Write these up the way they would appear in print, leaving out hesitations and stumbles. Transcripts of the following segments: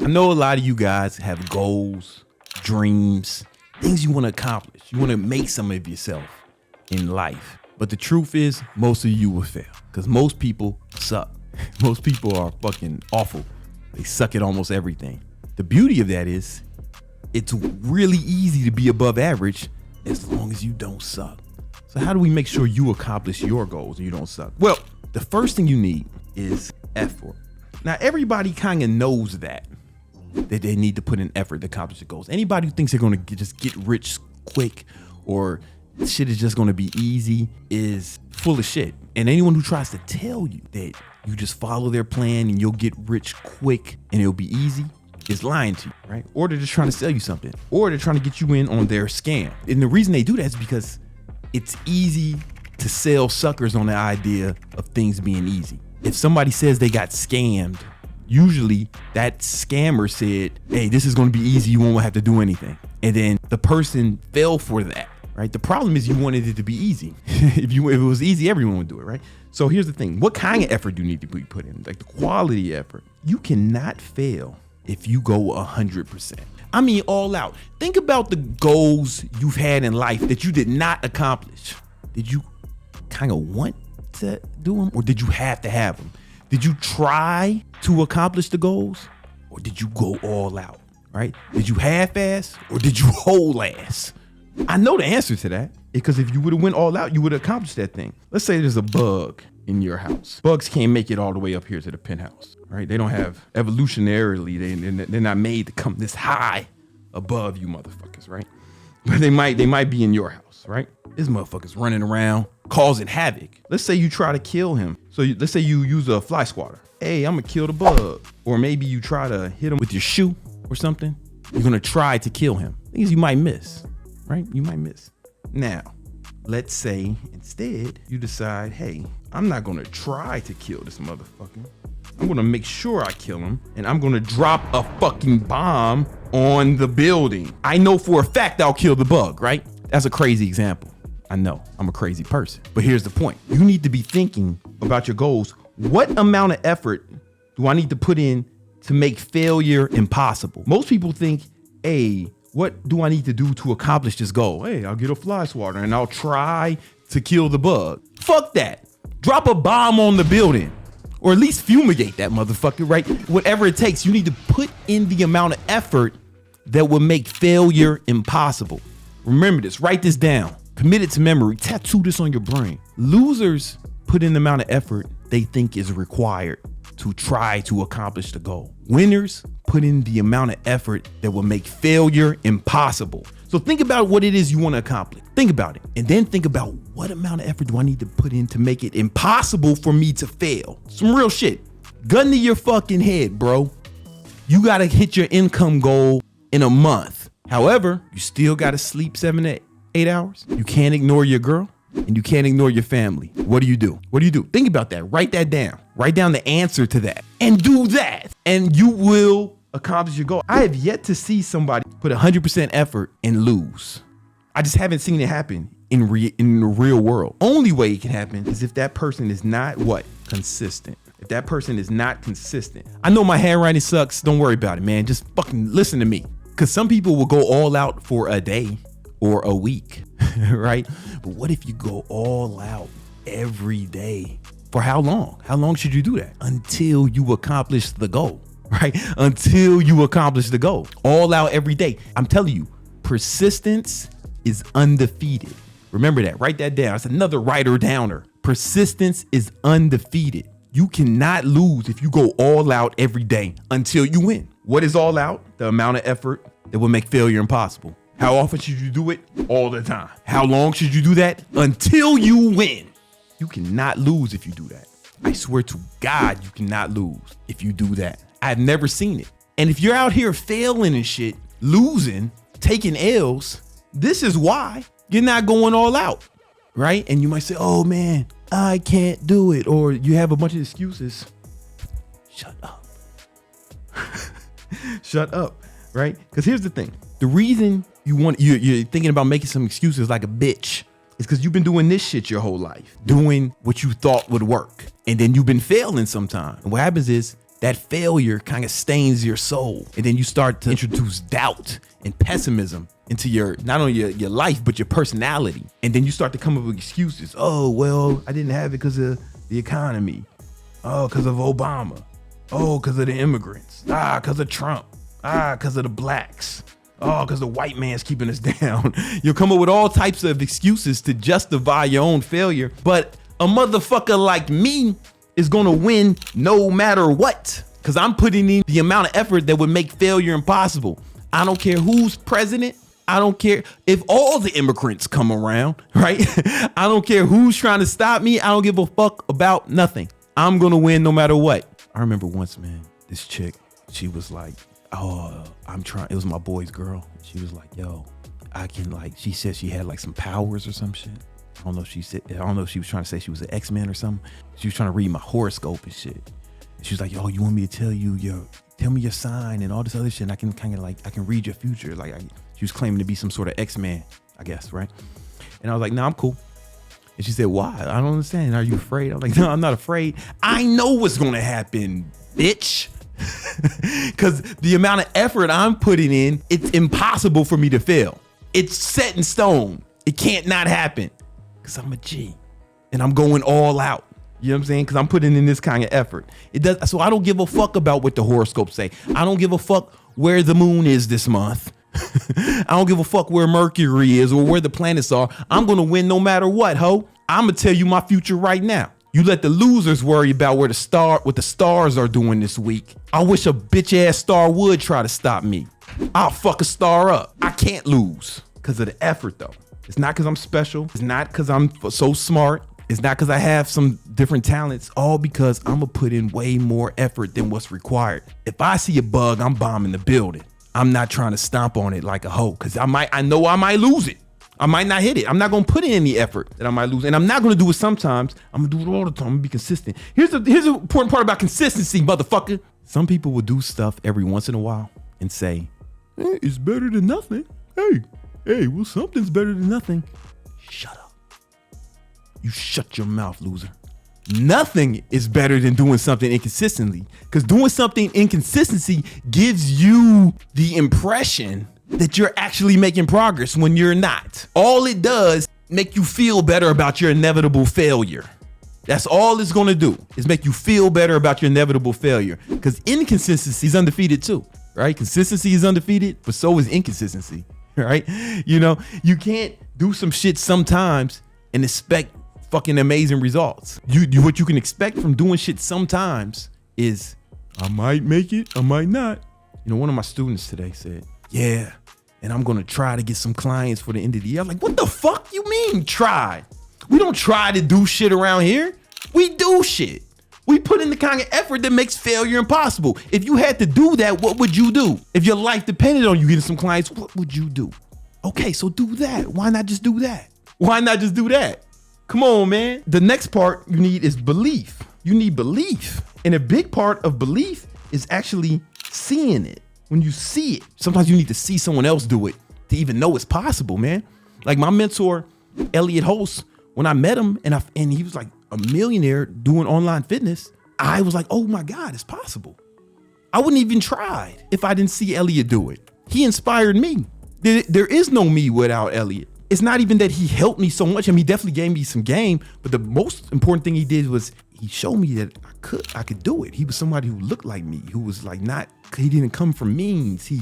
I know a lot of you guys have goals, dreams, things you want to accomplish. You want to make something of yourself in life. But the truth is, most of you will fail because most people suck. Most people are fucking awful. They suck at almost everything. The beauty of that is it's really easy to be above average as long as you don't suck. So how do we make sure you accomplish your goals and you don't suck? Well, the first thing you need is effort. Now, everybody kind of knows that they need to put in effort to accomplish their goals. Anybody who thinks they're going to just get rich quick or shit is just going to be easy is full of shit. And anyone who tries to tell you that you just follow their plan and you'll get rich quick and it'll be easy is lying to you, right? Or they're just trying to sell you something, or they're trying to get you in on their scam. And the reason they do that is because it's easy to sell suckers on the idea of things being easy. If somebody says they got scammed, usually that scammer said, hey, this is going to be easy. You won't have to do anything. And then the person fell for that, right? The problem is you wanted it to be easy. If it was easy, everyone would do it, right? So here's the thing. What kind of effort do you need to be put in? Like the quality effort. You cannot fail if you go 100%. I mean, all out. Think about the goals you've had in life that you did not accomplish. Did you kind of want to do them, or did you have to have them? Did you try to accomplish the goals, or did you go all out, right? Did you half-ass, or did you whole ass? I know the answer to that, because if you would have went all out, you would have accomplished that thing. Let's say there's a bug in your house. Bugs can't make it all the way up here to the penthouse, right? They don't have, evolutionarily, they're not made to come this high above you motherfuckers, right? But they might be in your house, right? This motherfucker's running around causing havoc. Let's say you try to kill him. So let's say you use a fly swatter. Hey, I'm gonna kill the bug. Or maybe you try to hit him with your shoe or something. You're gonna try to kill him. Things you might miss, right? You might miss. Now, let's say instead you decide, hey, I'm not gonna try to kill this motherfucker. I'm gonna make sure I kill him, and I'm gonna drop a fucking bomb on the building. I know for a fact I'll kill the bug, right? That's a crazy example. I know, I'm a crazy person. But here's the point. You need to be thinking about your goals. What amount of effort do I need to put in to make failure impossible? Most people think, hey, what do I need to do to accomplish this goal? Hey, I'll get a fly swatter and I'll try to kill the bug. Fuck that. Drop a bomb on the building. Or at least fumigate that motherfucker, right? Whatever it takes, you need to put in the amount of effort that will make failure impossible. Remember this, write this down. Commit it to memory, tattoo this on your brain. Losers put in the amount of effort they think is required to try to accomplish the goal. Winners put in the amount of effort that will make failure impossible. So think about what it is you want to accomplish. Think about it. And then think about what amount of effort do I need to put in to make it impossible for me to fail? Some real shit. Gun to your fucking head, bro. You got to hit your income goal in a month. However, you still got to sleep 7 to 8 hours. You can't ignore your girl and you can't ignore your family. What do you do? What do you do? Think about that. Write that down. Write down the answer to that and do that. And you will accomplish your goal. I have yet to see somebody put 100% effort and lose. I just haven't seen it happen in the real world. Only way it can happen is if that person is not what? Consistent. If that person is not consistent. I know my handwriting sucks. Don't worry about it, man. Just fucking listen to me. Because some people will go all out for a day or a week, right? But what if you go all out every day? For how long? How long should you do that? Until you accomplish the goal, right? Until you accomplish the goal. All out every day. I'm telling you, persistence is undefeated. Remember that. Write that down. It's another writer downer. Persistence is undefeated. You cannot lose if you go all out every day until you win. What is all out? The amount of effort that will make failure impossible. How often should you do it? All the time. How long should you do that? Until you win. You cannot lose if you do that. I swear to God, you cannot lose if you do that. I've never seen it. And if you're out here failing and shit, losing, taking L's, this is why you're not going all out, right? And you might say, oh man, I can't do it. Or you have a bunch of excuses. Shut up. Shut up, right? Because here's the thing. The reason you're thinking about making some excuses like a bitch is because you've been doing this shit your whole life, doing what you thought would work. And then you've been failing sometime. And what happens is that failure kind of stains your soul. And then you start to introduce doubt and pessimism into your, not only your life, but your personality. And then you start to come up with excuses. Oh, well, I didn't have it because of the economy. Oh, because of Obama. Oh, because of the immigrants. Because of Trump. Because of the blacks. Oh, because the white man's keeping us down. You'll come up with all types of excuses to justify your own failure. But a motherfucker like me is gonna win no matter what, because I'm putting in the amount of effort that would make failure impossible. I don't care who's president. I don't care if all the immigrants come around, right? I don't care who's trying to stop me. I don't give a fuck about nothing. I'm gonna win no matter what. I remember once, man, this chick, she was like, oh, it was my boy's girl. She was like, yo, I can like, she said she had like some powers or some shit. I don't know if she was trying to say she was an X-Men or something. She was trying to read my horoscope and shit. She was like, yo, you want me to tell me your sign and all this other shit, and I can kind of like, I can read your future. Like, she was claiming to be some sort of X-Man, I guess, right? And I was like, nah, I'm cool. And she said, why? I don't understand. Are you afraid? I'm like, no, I'm not afraid. I know what's gonna happen, bitch. Because the amount of effort I'm putting in, it's impossible for me to fail. It's set in stone. It can't not happen. Because I'm a G and I'm going all out. You know what I'm saying? Because I'm putting in this kind of effort. So I don't give a fuck about what the horoscopes say. I don't give a fuck where the moon is this month. I don't give a fuck where Mercury is or where the planets are. I'm going to win no matter what, ho. I'm going to tell you my future right now. You let the losers worry about what the stars are doing this week. I wish a bitch ass star would try to stop me. I'll fuck a star up. I can't lose because of the effort though. It's not because I'm special. It's not because I'm so smart. It's not because I have some different talents. All because I'm gonna put in way more effort than what's required. If I see a bug, I'm bombing the building. I'm not trying to stomp on it like a hoe because I know I might lose it. I might not hit it. I'm not gonna put in any effort that I might lose. And I'm not gonna do it sometimes. I'm gonna do it all the time. I'm gonna be consistent. Here's the important part about consistency, motherfucker. Some people will do stuff every once in a while and say, hey, it's better than nothing. Hey, well, something's better than nothing. Shut up. You shut your mouth, loser. Nothing is better than doing something inconsistently, because doing something inconsistency gives you the impression that you're actually making progress when you're not. All it does make you feel better about your inevitable failure. That's all it's gonna do, is make you feel better about your inevitable failure, because inconsistency is undefeated too, right? Consistency is undefeated, but so is inconsistency. Right? You know, you can't do some shit sometimes and expect fucking amazing results. What you can expect from doing shit sometimes is, I might make it, I might not. You know, one of my students today said, yeah, and I'm gonna try to get some clients for the end of the year. I'm like, what the fuck you mean try? We don't try to do shit around here. We do shit. We put in the kind of effort that makes failure impossible. If you had to do that, what would you do? If your life depended on you getting some clients, what would you do? Okay, so do that. Why not just do that? Why not just do that? Come on, man. The next part you need is belief. You need belief. And a big part of belief is actually seeing it. When you see it, sometimes you need to see someone else do it to even know it's possible, man. Like my mentor, Elliot Holst, when I met him and he was like a millionaire doing online fitness, I was like, oh my God, it's possible. I wouldn't even try if I didn't see Elliot do it. He inspired me. There is no me without Elliot. It's not even that he helped me so much. I mean, he definitely gave me some game, but the most important thing he did was he showed me that I could do it. He was somebody who looked like me, who was like he didn't come from means. He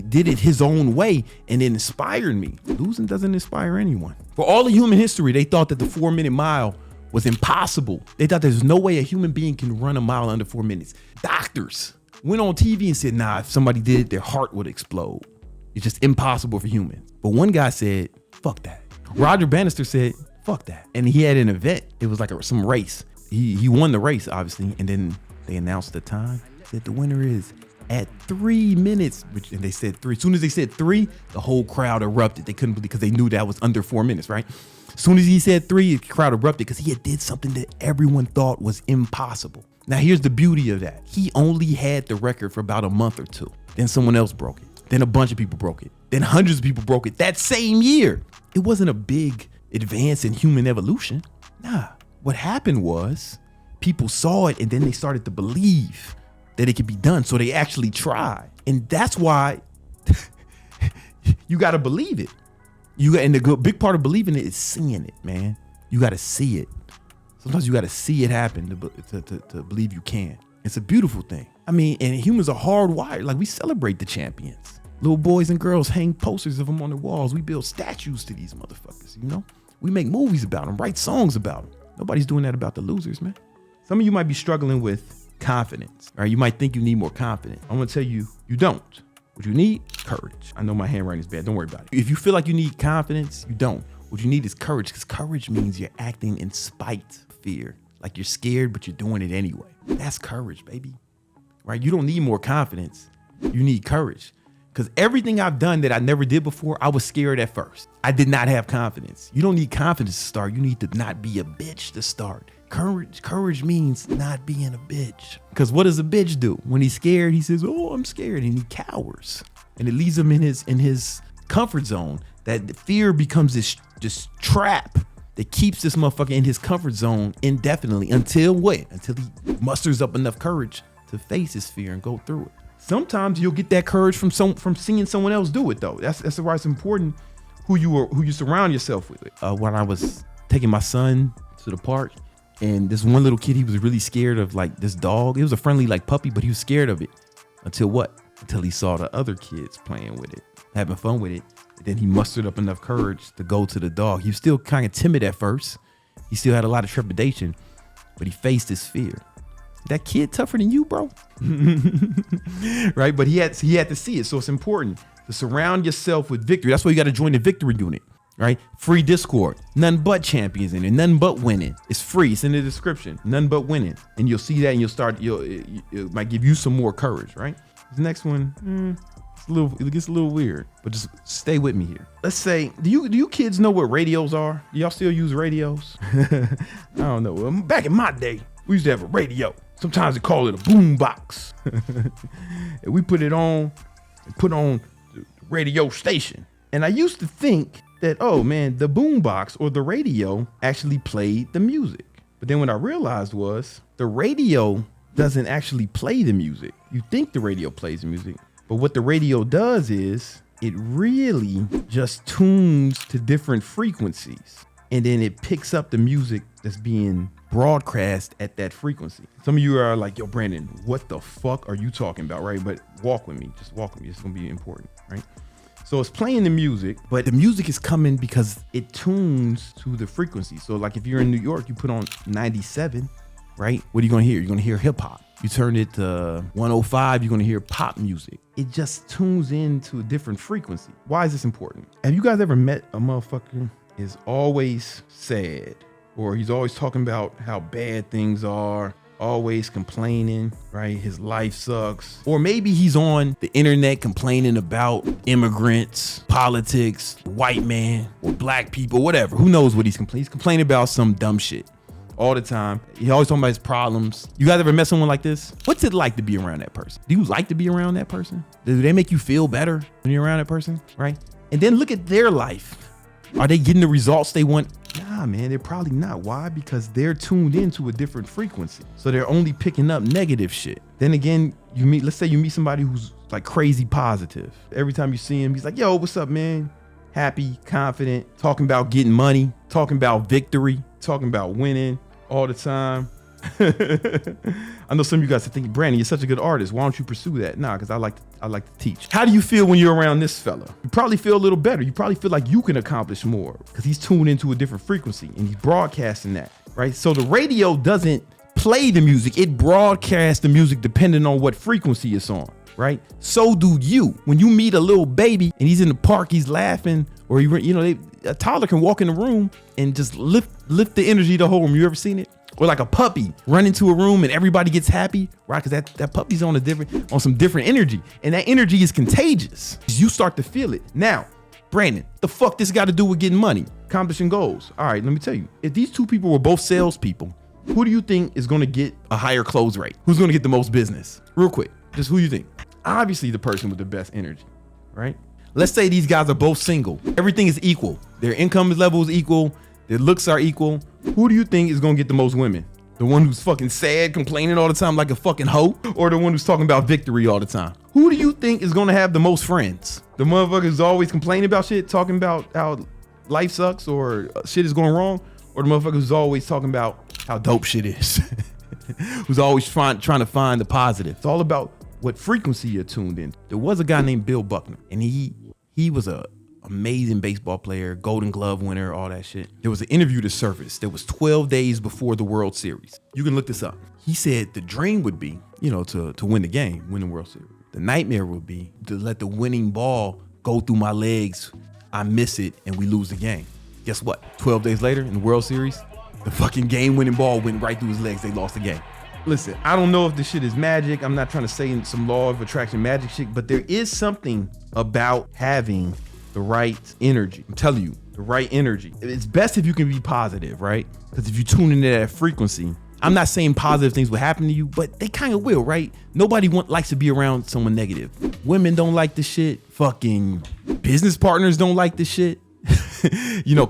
did it his own way and it inspired me. Losing doesn't inspire anyone. For all of human history, they thought that the 4-minute mile was impossible. They thought there's no way a human being can run a mile under 4 minutes. Doctors went on TV and said, nah, if somebody did it, their heart would explode. It's just impossible for humans. But one guy said, fuck that. Roger Bannister said, fuck that. And he had an event. It was like some race. He won the race, obviously. And then they announced the time. Said the winner is at 3 minutes. And they said 3. As soon as they said 3, the whole crowd erupted. They couldn't believe, because they knew that was under 4 minutes, right? As soon as he said 3, the crowd erupted because he had did something that everyone thought was impossible. Now, here's the beauty of that. He only had the record for about a month or two. Then someone else broke it. Then a bunch of people broke it. Then hundreds of people broke it that same year. It wasn't a big advance in human evolution. Nah, what happened was people saw it and then they started to believe that it could be done. So they actually tried. And that's why you got to believe it. And the big part of believing it is seeing it, man. You got to see it. Sometimes you got to see it happen to believe you can. It's a beautiful thing. I mean, and humans are hardwired. Like, we celebrate the champions. Little boys and girls hang posters of them on the walls. We build statues to these motherfuckers, you know? We make movies about them, write songs about them. Nobody's doing that about the losers, man. Some of you might be struggling with confidence, right? You might think you need more confidence. I'm gonna tell you, you don't. What you need, courage. I know my handwriting is bad, don't worry about it. If you feel like you need confidence, you don't. What you need is courage, because courage means you're acting in spite of fear. Like, you're scared, but you're doing it anyway. That's courage, baby, right? You don't need more confidence. You need courage. Because everything I've done that I never did before, I was scared at first. I did not have confidence. You don't need confidence to start. You need to not be a bitch to start. Courage means not being a bitch. Because what does a bitch do? When he's scared, he says, oh, I'm scared, and he cowers. And it leaves him in his comfort zone. That fear becomes this trap that keeps this motherfucker in his comfort zone indefinitely until what? Until he musters up enough courage to face his fear and go through it. Sometimes you'll get that courage from seeing someone else do it, though. That's why it's important who you surround yourself with. When I was taking my son to the park, and this one little kid, he was really scared of like this dog. It was a friendly like puppy, but he was scared of it until what? Until he saw the other kids playing with it, having fun with it. And then he mustered up enough courage to go to the dog. He was still kind of timid at first. He still had a lot of trepidation, but he faced his fear. That kid tougher than you, bro. Right? But he had to see it. So it's important to surround yourself with victory. That's why you got to join the victory unit, right? Free Discord, none but champions in it, none but winning. It's free. It's in the description. None but winning. And you'll see that, and it might give you some more courage, right? The next one, it gets a little weird, but just stay with me here. Let's say, do you kids know what radios are? Do y'all still use radios? I don't know. Back in my day, we used to have a radio. Sometimes they call it a boom box. And we put it on and put on the radio station. And I used to think that, oh man, the boom box or the radio actually played the music. But then what I realized was the radio doesn't actually play the music. You think the radio plays the music, but what the radio does is it really just tunes to different frequencies. And then it picks up the music that's being broadcast at that frequency. Some of you are like, yo, Brandon, what the fuck are you talking about, right? But walk with me, just walk with me. It's gonna be important, right? So it's playing the music, but the music is coming because it tunes to the frequency. So like if you're in New York, you put on 97, right? What are you gonna hear? You're gonna hear hip hop. You turn it to 105, you're gonna hear pop music. It just tunes into a different frequency. Why is this important? Have you guys ever met a motherfucker is always sad, or he's always talking about how bad things are, always complaining, right? His life sucks. Or maybe he's on the internet complaining about immigrants, politics, white man, or black people, whatever. Who knows what he's complaining? He's complaining about some dumb shit all the time. He always talking about his problems. You guys ever met someone like this? What's it like to be around that person? Do you like to be around that person? Do they make you feel better when you're around that person, right? And then look at their life. Are they getting the results they want? Nah, man, they're probably not. Why? Because they're tuned into a different frequency. So they're only picking up negative shit. Then again, let's say you meet somebody who's like crazy positive. Every time you see him, he's like, yo, what's up, man? Happy, confident, talking about getting money, talking about victory, talking about winning all the time. I know some of you guys are thinking, Brandon, you're such a good artist. Why don't you pursue that? Nah, because I like to teach. How do you feel when you're around this fella? You probably feel a little better. You probably feel like you can accomplish more because he's tuned into a different frequency and he's broadcasting that, right? So the radio doesn't play the music. It broadcasts the music depending on what frequency it's on, right? So do you. When you meet a little baby and he's in the park, he's laughing, or a toddler can walk in the room and just lift the energy of the whole room. You ever seen it? Or like a puppy run into a room and everybody gets happy, right? Because that puppy's on some different energy, and that energy is contagious. You start to feel it. Now, Brandon, the fuck this got to do with getting money, accomplishing goals? All right, let me tell you. If these two people were both salespeople, who do you think is going to get a higher close rate? Who's going to get the most business? Real quick, just who you think? Obviously, the person with the best energy, right? Let's say these guys are both single. Everything is equal. Their income level is equal. Their looks are equal. Who do you think is going to get the most women? The one who's fucking sad, complaining all the time like a fucking hoe? Or the one who's talking about victory all the time? Who do you think is gonna have the most friends? The motherfucker who's always complaining about shit, talking about how life sucks or shit is going wrong? Or the motherfucker who's always talking about how dope shit is? Who's always trying to find the positive? It's all about what frequency you're tuned in. There was a guy named Bill Buckner, and he was a amazing baseball player, Golden Glove winner, all that shit. There was an interview that surfaced that was 12 days before the World Series. You can look this up. He said the dream would be, to win the game, win the World Series. The nightmare would be to let the winning ball go through my legs. I miss it and we lose the game. Guess what? 12 days later in the World Series, the fucking game-winning ball went right through his legs. They lost the game. Listen, I don't know if this shit is magic. I'm not trying to say some law of attraction magic shit, but there is something about having the right energy. I'm telling you, the right energy. It's best if you can be positive, right? Because if you tune into that frequency, I'm not saying positive things will happen to you, but they kind of will, right? Nobody likes to be around someone negative. Women don't like this shit. Fucking business partners don't like this shit.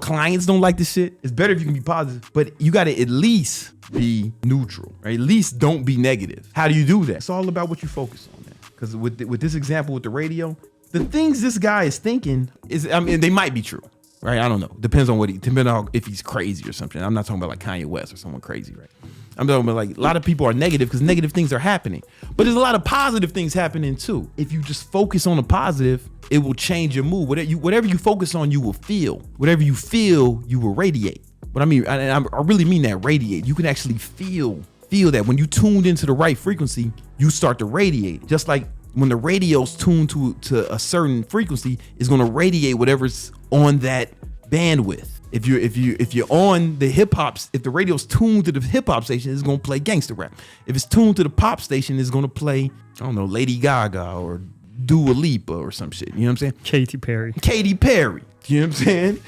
Clients don't like this shit. It's better if you can be positive, but you got to at least be neutral, right? At least don't be negative. How do you do that? It's all about what you focus on, man. Because with this example with the radio, the things this guy is thinking they might be true, right? I don't know. Depends on if he's crazy or something. I'm not talking about like Kanye West or someone crazy, right? I'm talking about like a lot of people are negative because negative things are happening, but there's a lot of positive things happening too. If you just focus on the positive, it will change your mood. Whatever you focus on, you will feel. Whatever you feel, you will radiate. But I mean, I really mean that, radiate. You can actually feel that when you tuned into the right frequency, you start to radiate. Just like when the radio's tuned to a certain frequency, it's gonna radiate whatever's on that bandwidth. If you're on the hip hops, if the radio's tuned to the hip hop station, it's gonna play gangster rap. If it's tuned to the pop station, it's gonna play, I don't know, Lady Gaga or Dua Lipa or some shit. You know what I'm saying? Katy Perry. You know what I'm saying?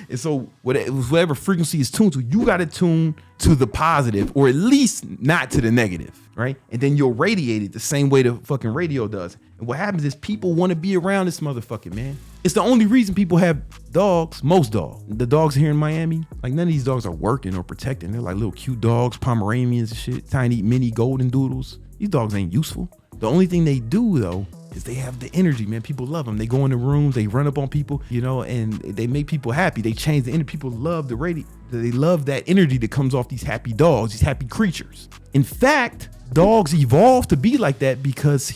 And so whatever frequency is tuned to, you got to tune to the positive, or at least not to the negative, right? And then you'll radiate it the same way the fucking radio does. And what happens is people want to be around this motherfucker, man. It's the only reason people have dogs, most dogs. The dogs here in Miami, like none of these dogs are working or protecting. They're like little cute dogs, Pomeranians and shit, tiny mini golden doodles. These dogs ain't useful. The only thing they do though is they have the energy, man. People love them. They go in the rooms, they run up on people, and they make people happy. They change the energy. People love the radio. They love that energy that comes off these happy dogs, these happy creatures. In fact, dogs evolved to be like that because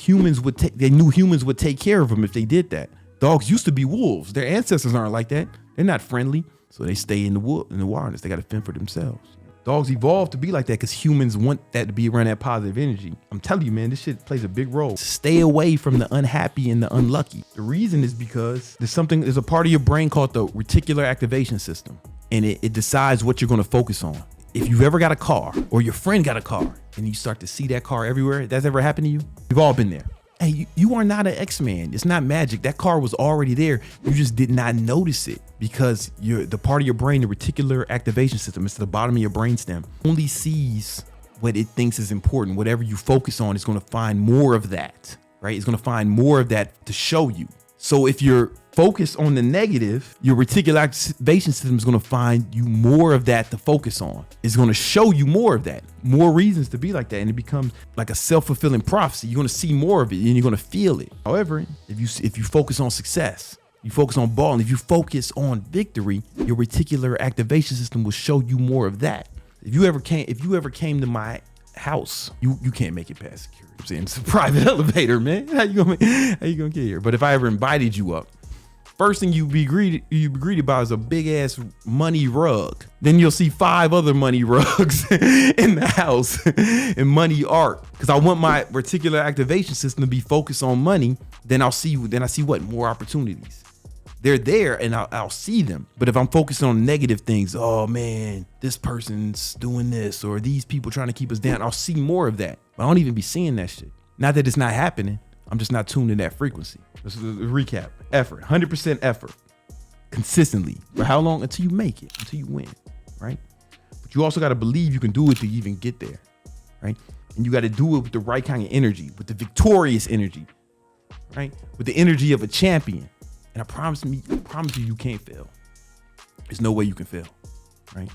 they knew humans would take care of them if they did that. Dogs used to be wolves. Their ancestors aren't like that. They're not friendly, so they stay in the wilderness. They got to fend for themselves. Dogs evolved to be like that because humans want that to be around that positive energy. I'm telling you, man, this shit plays a big role. Stay away from the unhappy and the unlucky. The reason is because there's a part of your brain called the reticular activation system, and it decides what you're going to focus on. If you've ever got a car or your friend got a car and you start to see that car everywhere, that's ever happened to you? We've all been there. Hey, you are not an X-Man. It's not magic. That car was already there. You just did not notice it because the part of your brain, the reticular activation system, it's at the bottom of your brainstem, only sees what it thinks is important. Whatever you focus on is going to find more of that, right? It's going to find more of that to show you. So if you're focused on the negative, your reticular activation system is going to find you more of that to focus on. It's going to show you more of that, more reasons to be like that. And it becomes like a self-fulfilling prophecy. You're going to see more of it and you're going to feel it. However, if you focus on success, you focus on balling, if you focus on victory, your reticular activation system will show you more of that. If you ever came to my house, you can't make it past security. I'm saying it's a private elevator, man. How you gonna get here? But if I ever invited you up, first thing you'd be greeted by is a big ass money rug. Then you'll see 5 other money rugs in the house and money art. Because I want my reticular activation system to be focused on money. Then I see what? More opportunities. They're there and I'll see them. But if I'm focused on negative things, oh man, this person's doing this or these people trying to keep us down, I'll see more of that. But I don't even be seeing that shit. Not that it's not happening. I'm just not tuned in that frequency. This is a recap. Effort, 100% effort. Consistently. For how long? Until you make it, until you win, right? But you also got to believe you can do it to even get there, right? And you got to do it with the right kind of energy, with the victorious energy, right? With the energy of a champion. And I promise you, you can't fail. There's no way you can fail, right?